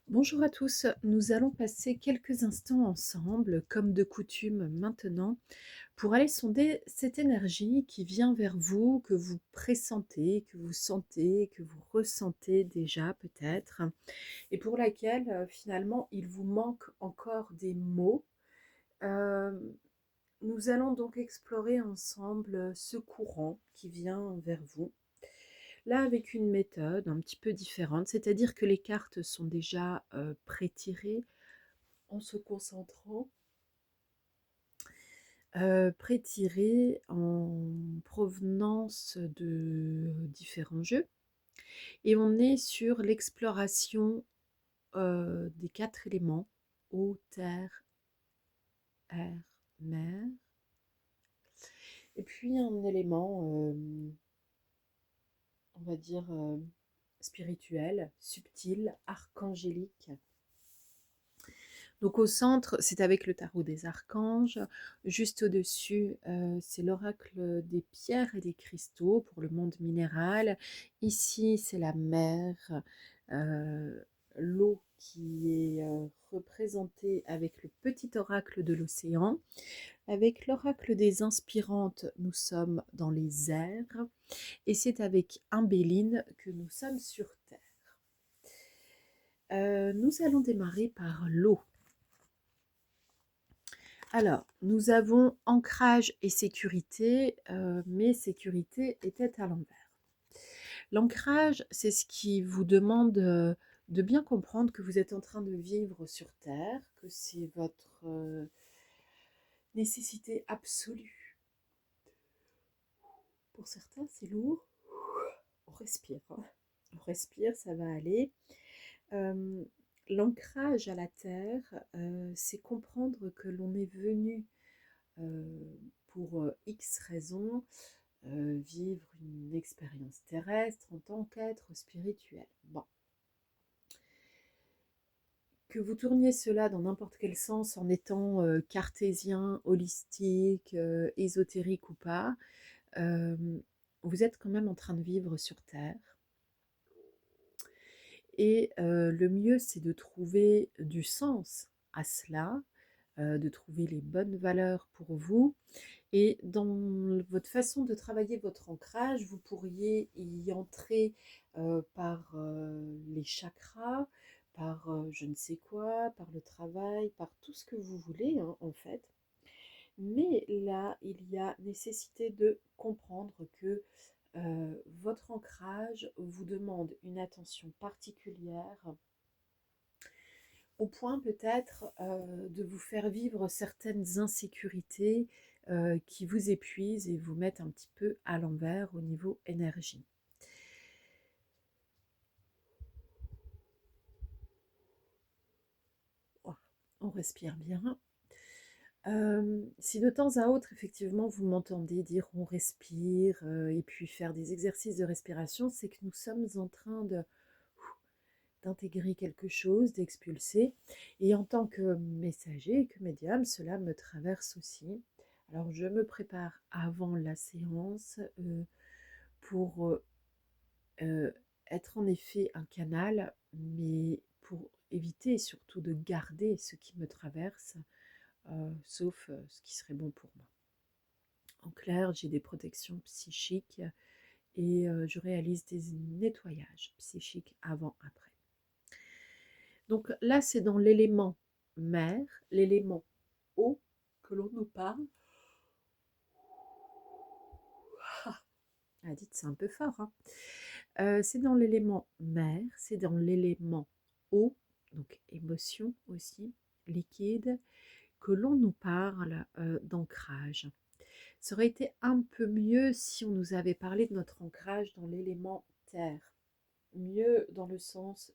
Bonjour à tous, nous allons passer quelques instants ensemble, comme de coutume maintenant, pour aller sonder cette énergie qui vient vers vous, que vous pressentez, que vous sentez, que vous ressentez déjà peut-être, et pour laquelle finalement il vous manque encore des mots. Euh, Nous allons donc explorer ensemble ce courant qui vient vers vous. Là, avec une méthode un petit peu différente, c'est-à-dire que les cartes sont déjà pré-tirées en se concentrant, pré-tirées en provenance de différents jeux. Et on est sur l'exploration des quatre éléments, eau, terre, air, mer. Et puis un élément, on va dire, spirituel, subtil, archangélique. Donc au centre, c'est avec le tarot des archanges. Juste au-dessus, c'est l'oracle des pierres et des cristaux pour le monde minéral. Ici, c'est la mer, euh, l'eau qui est représentée avec le petit oracle de l'océan. Avec l'oracle des inspirantes, nous sommes dans les airs. Et c'est avec un Béline que nous sommes sur Terre. Nous allons démarrer par l'eau. Alors, nous avons ancrage et sécurité, mais sécurité était à l'envers. L'ancrage, c'est ce qui vous demande de bien comprendre que vous êtes en train de vivre sur Terre, que c'est votre nécessité absolue. Pour certains, c'est lourd. On respire, hein. On respire, ça va aller. Euh, L'ancrage à la Terre, c'est comprendre que l'on est venu pour X raisons, vivre une expérience terrestre en tant qu'être spirituel. Bon. Que vous tourniez cela dans n'importe quel sens en étant cartésien, holistique, ésotérique ou pas, euh, vous êtes quand même en train de vivre sur Terre. Et le mieux, c'est de trouver du sens à cela, de trouver les bonnes valeurs pour vous. Et dans votre façon de travailler votre ancrage, vous pourriez y entrer par les chakras, par je ne sais quoi, par le travail, par tout ce que vous voulez hein, en fait. Mais là, il y a nécessité de comprendre que votre ancrage vous demande une attention particulière au point peut-être de vous faire vivre certaines insécurités qui vous épuisent et vous mettent un petit peu à l'envers au niveau énergie. Oh, on respire bien. Si de temps à autre, effectivement, vous m'entendez dire on respire et puis faire des exercices de respiration, c'est que nous sommes en train d'intégrer quelque chose, d'expulser. Et en tant que messager, que médium, cela me traverse aussi. Alors je me prépare avant la séance pour euh, être en effet un canal, mais pour éviter surtout de garder ce qui me traverse, sauf ce qui serait bon pour moi. En clair, j'ai des protections psychiques et je réalise des nettoyages psychiques avant-après. Donc là, c'est dans l'élément mer, l'élément eau que l'on nous parle. Ah, dites, c'est un peu fort. Hein. C'est dans l'élément mer, c'est dans l'élément eau, donc émotion aussi, liquide, que l'on nous parle d'ancrage. Ça aurait été un peu mieux si on nous avait parlé de notre ancrage dans l'élément terre. Mieux dans le sens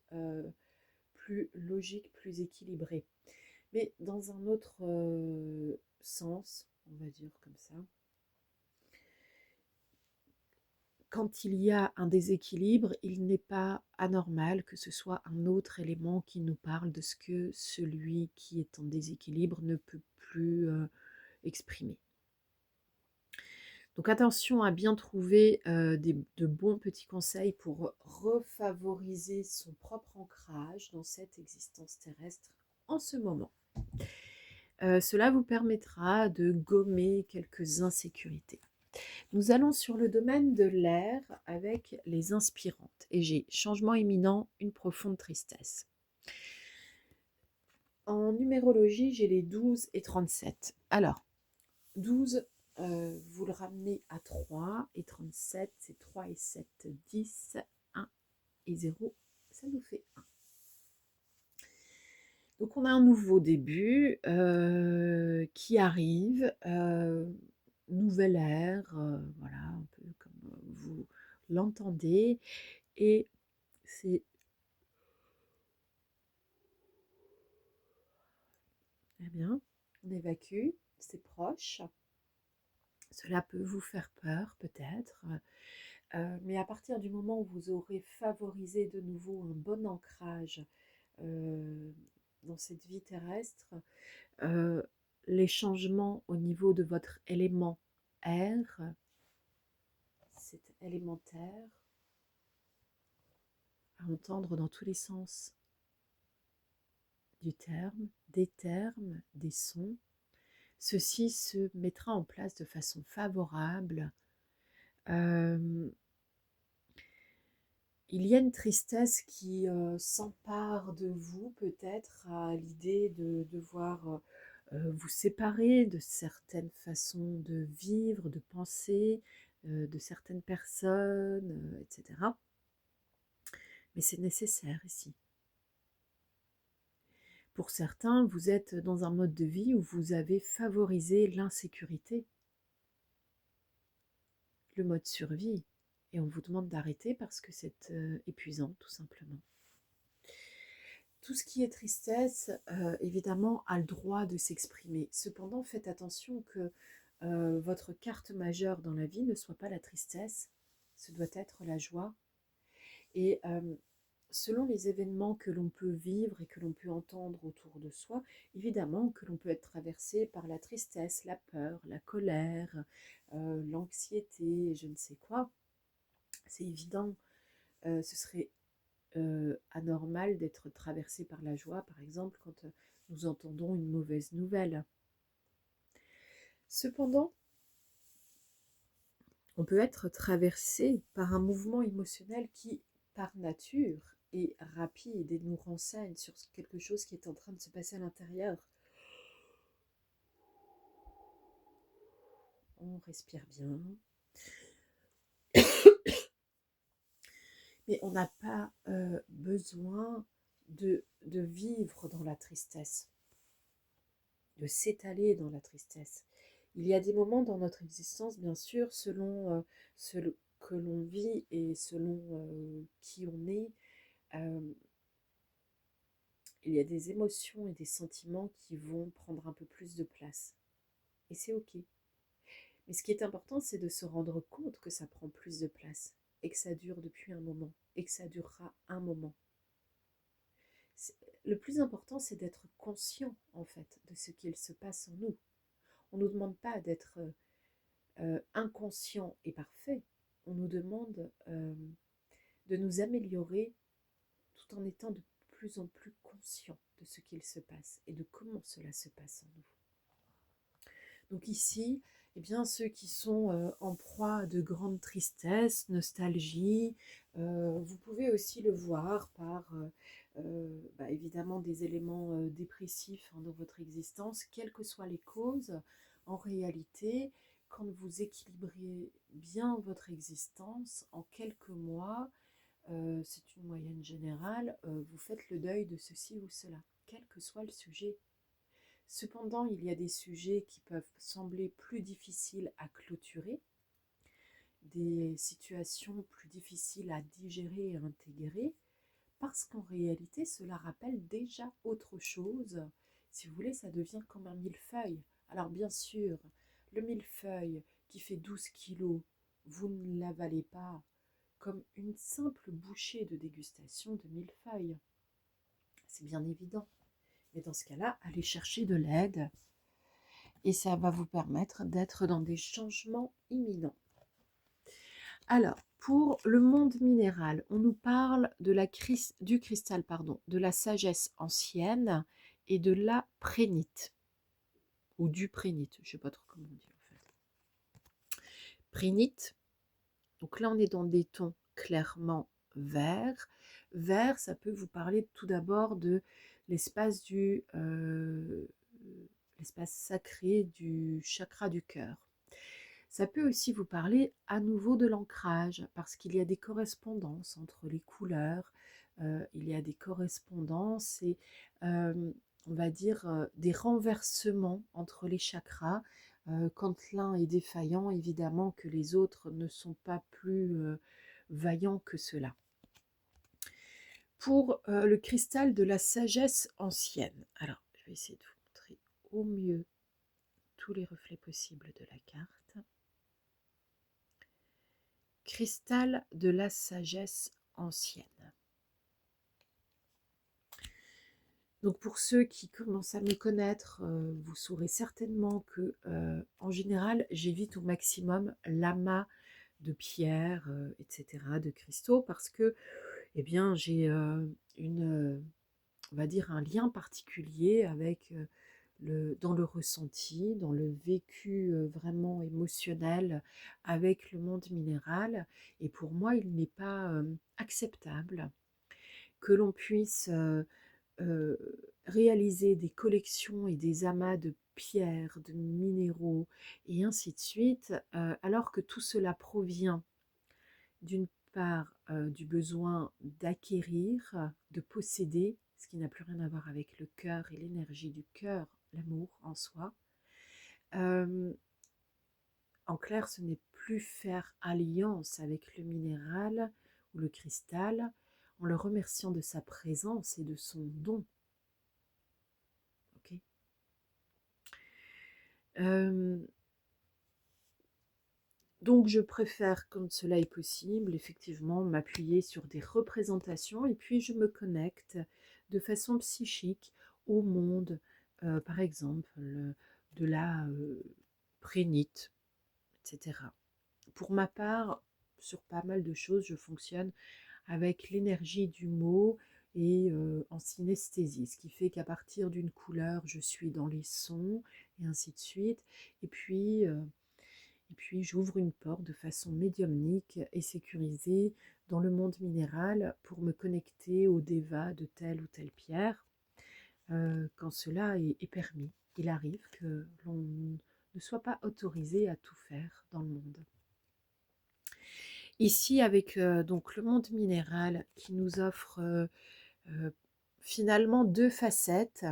plus logique, plus équilibré. Mais dans un autre sens, on va dire comme ça, quand il y a un déséquilibre, il n'est pas anormal que ce soit un autre élément qui nous parle de ce que celui qui est en déséquilibre ne peut plus exprimer. Donc attention à bien trouver de bons petits conseils pour refavoriser son propre ancrage dans cette existence terrestre en ce moment. Cela vous permettra de gommer quelques insécurités. Nous allons sur le domaine de l'air avec les inspirantes. Et j'ai changement imminent, une profonde tristesse. En numérologie, j'ai les 12 et 37. Alors, 12, vous le ramenez à 3 et 37, c'est 3 et 7, 10, 1 et 0, ça nous fait 1. Donc on a un nouveau début qui arrive, nouvelle ère, voilà, un peu comme vous l'entendez, et c'est très bien, on évacue, c'est proche, cela peut vous faire peur peut-être, mais à partir du moment où vous aurez favorisé de nouveau un bon ancrage dans cette vie terrestre, euh, les changements au niveau de votre élément air, c'est élémentaire, à entendre dans tous les sens du terme, des sons. Ceci se mettra en place de façon favorable. Il y a une tristesse qui s'empare de vous, peut-être à l'idée de devoir vous séparer de certaines façons de vivre, de penser, de certaines personnes, etc. Mais c'est nécessaire ici. Pour certains, vous êtes dans un mode de vie où vous avez favorisé l'insécurité, le mode survie, et on vous demande d'arrêter parce que c'est épuisant, tout simplement. Tout ce qui est tristesse, évidemment, a le droit de s'exprimer. Cependant, faites attention que votre carte majeure dans la vie ne soit pas la tristesse, ce doit être la joie. Et selon les événements que l'on peut vivre et que l'on peut entendre autour de soi, évidemment que l'on peut être traversé par la tristesse, la peur, la colère, l'anxiété, je ne sais quoi. C'est évident, ce serait anormal d'être traversé par la joie, par exemple, quand nous entendons une mauvaise nouvelle. Cependant, on peut être traversé par un mouvement émotionnel qui, par nature, est rapide et nous renseigne sur quelque chose qui est en train de se passer à l'intérieur. On respire bien. Mais on n'a pas besoin de vivre dans la tristesse, de s'étaler dans la tristesse. Il y a des moments dans notre existence, bien sûr, selon ce que l'on vit et selon qui on est, il y a des émotions et des sentiments qui vont prendre un peu plus de place. Et c'est OK. Mais ce qui est important, c'est de se rendre compte que ça prend plus de place et que ça dure depuis un moment et que ça durera un moment. Le plus important, c'est d'être conscient, en fait, de ce qu'il se passe en nous. On ne nous demande pas d'être inconscient et parfait. On nous demande de nous améliorer tout en étant de plus en plus conscient de ce qu'il se passe et de comment cela se passe en nous. Donc ici, eh bien, ceux qui sont en proie de grande tristesse, nostalgie, vous pouvez aussi le voir par évidemment des éléments dépressifs dans votre existence, quelles que soient les causes. En réalité, quand vous équilibrez bien votre existence, en quelques mois, c'est une moyenne générale, vous faites le deuil de ceci ou cela, quel que soit le sujet. Cependant, il y a des sujets qui peuvent sembler plus difficiles à clôturer, des situations plus difficiles à digérer et à intégrer, parce qu'en réalité, cela rappelle déjà autre chose. Si vous voulez, ça devient comme un millefeuille. Alors bien sûr, le millefeuille qui fait 12 kilos, vous ne l'avalez pas comme une simple bouchée de dégustation de millefeuille. C'est bien évident. Mais dans ce cas-là, allez chercher de l'aide. et ça va vous permettre d'être dans des changements imminents. Alors, pour le monde minéral, on nous parle de du cristal, de la sagesse ancienne et de la prénite, ou du prénite, je ne sais pas trop comment on dit en fait. Prénite, donc là on est dans des tons clairement verts. Vert, ça peut vous parler tout d'abord de l'espace l'espace sacré du chakra du cœur. Ça peut aussi vous parler à nouveau de l'ancrage, parce qu'il y a des correspondances entre les couleurs, il y a des correspondances et on va dire des renversements entre les chakras. Quand l'un est défaillant, évidemment que les autres ne sont pas plus vaillants que cela. Pour le cristal de la sagesse ancienne, alors je vais essayer de vous montrer au mieux tous les reflets possibles de la carte. Cristal de la sagesse ancienne. Donc pour ceux qui commencent à me connaître, vous saurez certainement que en général, j'évite au maximum l'amas de pierres, etc., de cristaux, parce que eh bien, j'ai on va dire un lien particulier avec dans le ressenti, dans le vécu vraiment émotionnel avec le monde minéral. Et pour moi, il n'est pas acceptable que l'on puisse euh, réaliser des collections et des amas de pierres, de minéraux et ainsi de suite, alors que tout cela provient d'une part du besoin d'acquérir, de posséder, ce qui n'a plus rien à voir avec le cœur et l'énergie du cœur, l'amour en soi. En clair, ce n'est plus faire alliance avec le minéral ou le cristal en le remerciant de sa présence et de son don. Okay. Donc je préfère, quand cela est possible, effectivement m'appuyer sur des représentations et puis je me connecte de façon psychique au monde, par exemple, de la prénite, etc. Pour ma part, sur pas mal de choses, je fonctionne avec l'énergie du mot et en synesthésie, ce qui fait qu'à partir d'une couleur, je suis dans les sons et ainsi de suite. Et puis j'ouvre une porte de façon médiumnique et sécurisée dans le monde minéral pour me connecter au déva de telle ou telle pierre quand cela est permis. Il arrive que l'on ne soit pas autorisé à tout faire dans le monde. Ici, avec donc le monde minéral qui nous offre finalement deux facettes,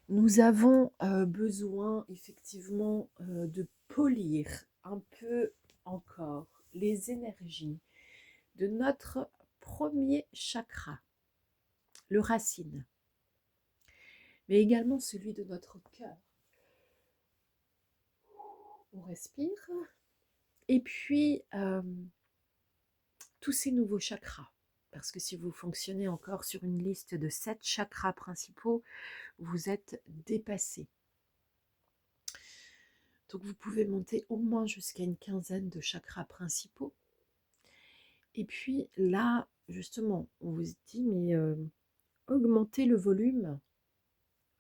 nous avons besoin effectivement de polir un peu encore les énergies de notre premier chakra, le racine, mais également celui de notre cœur. On respire et puis tous ces nouveaux chakras. Parce que si vous fonctionnez encore sur une liste de 7 chakras principaux, vous êtes dépassé. Donc vous pouvez monter au moins jusqu'à une quinzaine de chakras principaux. Et puis là, justement, on vous dit, mais augmentez le volume,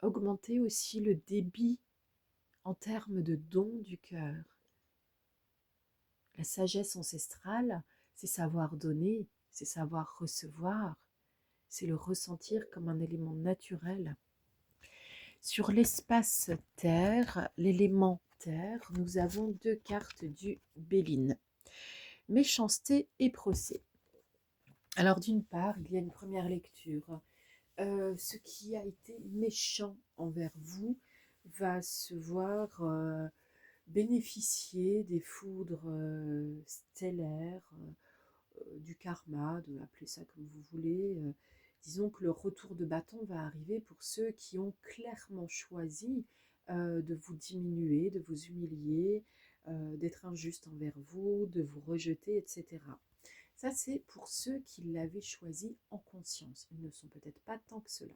augmentez aussi le débit en termes de dons du cœur. La sagesse ancestrale, c'est savoir donner, c'est savoir recevoir, c'est le ressentir comme un élément naturel. Sur l'espace terre, l'élément terre, nous avons deux cartes du Béline, méchanceté et procès. Alors d'une part, il y a une première lecture. Ce qui a été méchant envers vous va se voir bénéficier des foudres stellaires, du karma, appelez ça comme vous voulez. Disons que le retour de bâton va arriver pour ceux qui ont clairement choisi de vous diminuer, de vous humilier, d'être injuste envers vous, de vous rejeter, etc. Ça, c'est pour ceux qui l'avaient choisi en conscience. Ils ne sont peut-être pas tant que cela.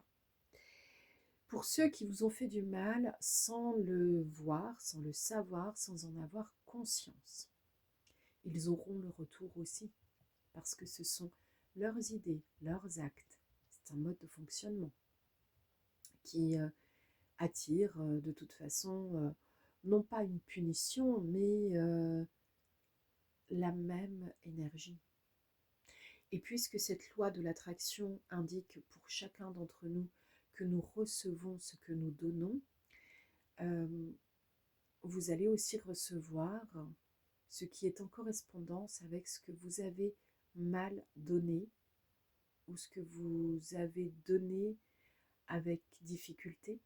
Pour ceux qui vous ont fait du mal sans le voir, sans le savoir, sans en avoir conscience, ils auront le retour aussi, parce que ce sont leurs idées, leurs actes. C'est un mode de fonctionnement qui attire de toute façon, non pas une punition, mais la même énergie. Et puisque cette loi de l'attraction indique pour chacun d'entre nous que nous recevons ce que nous donnons, euh, vous allez aussi recevoir ce qui est en correspondance avec ce que vous avez mal donné ou ce que vous avez donné avec difficulté.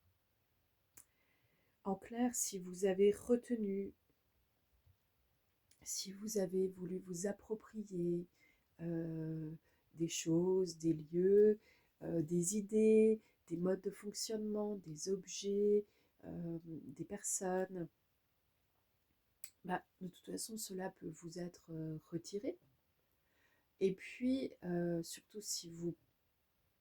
En clair, si vous avez retenu, si vous avez voulu vous approprier euh, des choses, des lieux, des idées, des modes de fonctionnement, des objets, des personnes, bah, de toute façon, cela peut vous être retiré. Et puis, surtout si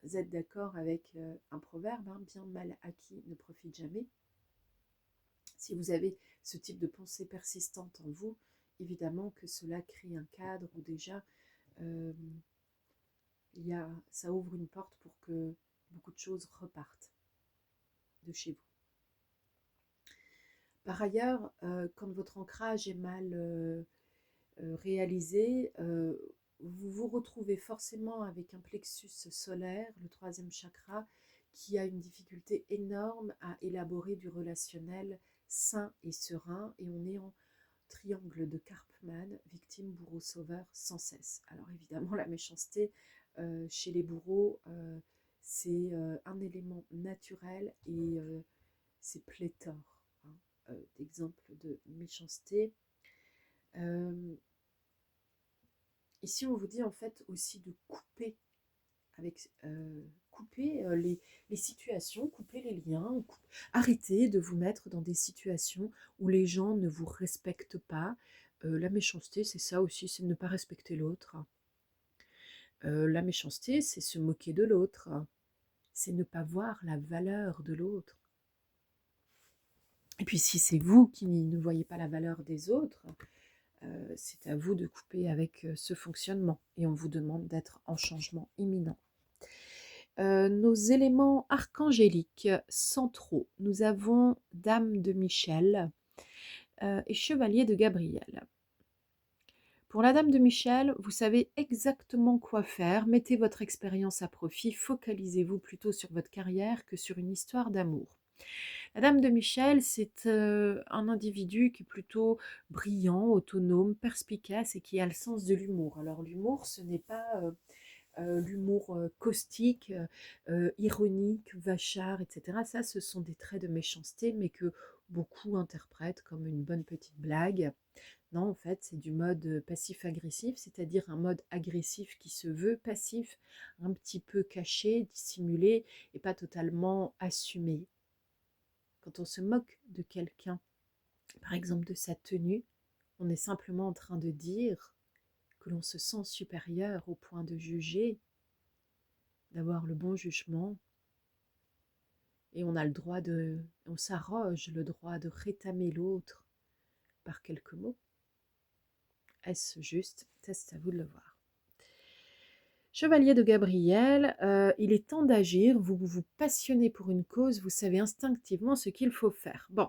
vous êtes d'accord avec un proverbe, hein, bien mal acquis ne profite jamais. Si vous avez ce type de pensée persistante en vous, évidemment que cela crée un cadre où déjà euh, ça ouvre une porte pour que beaucoup de choses repartent de chez vous. Par ailleurs, quand votre ancrage est mal réalisé, vous vous retrouvez forcément avec un plexus solaire, le troisième chakra, qui a une difficulté énorme à élaborer du relationnel sain et serein, et on est en triangle de Karpman, victime, bourreau, sauveur, sans cesse. Alors évidemment, la méchanceté chez les bourreaux, c'est un élément naturel et c'est pléthore d'exemples de méchanceté. Ici, on vous dit en fait aussi de couper avec couper les situations, couper les liens, arrêter de vous mettre dans des situations où les gens ne vous respectent pas. La méchanceté, c'est ça aussi, c'est ne pas respecter l'autre. La méchanceté, c'est se moquer de l'autre, c'est ne pas voir la valeur de l'autre. Et puis si c'est vous qui ne voyez pas la valeur des autres, c'est à vous de couper avec ce fonctionnement. Et on vous demande d'être en changement imminent. Nos éléments archangéliques centraux. Nous avons Dame de Michel et Chevalier de Gabriel. Pour la Dame de Michel, vous savez exactement quoi faire. Mettez votre expérience à profit. Focalisez-vous plutôt sur votre carrière que sur une histoire d'amour. La Dame de Michel, c'est un individu qui est plutôt brillant, autonome, perspicace et qui a le sens de l'humour. Alors l'humour, ce n'est pas l'humour caustique, ironique, vachard, etc. Ça, ce sont des traits de méchanceté, mais que beaucoup interprètent comme une bonne petite blague. Non, en fait, c'est du mode passif-agressif, c'est-à-dire un mode agressif qui se veut passif, un petit peu caché, dissimulé et pas totalement assumé. Quand on se moque de quelqu'un, par exemple de sa tenue, on est simplement en train de dire que l'on se sent supérieur au point de juger, d'avoir le bon jugement, et on s'arroge le droit de rétamer l'autre par quelques mots. Est-ce juste? C'est à vous de le voir. Chevalier de Gabriel, il est temps d'agir, vous vous passionnez pour une cause, vous savez instinctivement ce qu'il faut faire. Bon,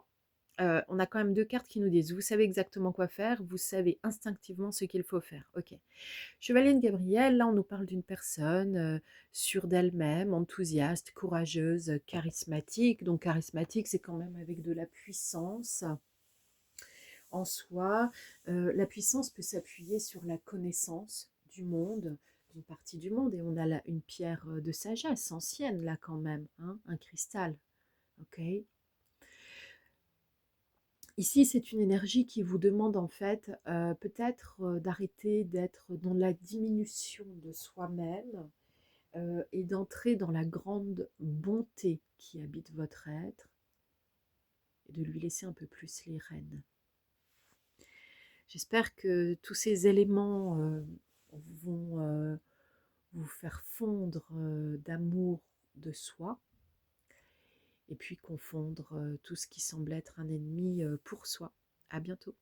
on a quand même deux cartes qui nous disent, vous savez exactement quoi faire, vous savez instinctivement ce qu'il faut faire. Ok. Chevalier de Gabriel, là on nous parle d'une personne sûre d'elle-même, enthousiaste, courageuse, charismatique. Donc charismatique, c'est quand même avec de la puissance en soi. La puissance peut s'appuyer sur la connaissance du monde, d'une partie du monde, et on a là une pierre de sagesse ancienne là quand même, hein, un cristal. Ok. Ici, c'est une énergie qui vous demande en fait peut-être d'arrêter d'être dans la diminution de soi-même et d'entrer dans la grande bonté qui habite votre être et de lui laisser un peu plus les rênes. J'espère que tous ces éléments vont vous faire fondre d'amour de soi et puis confondre tout ce qui semble être un ennemi pour soi. À bientôt.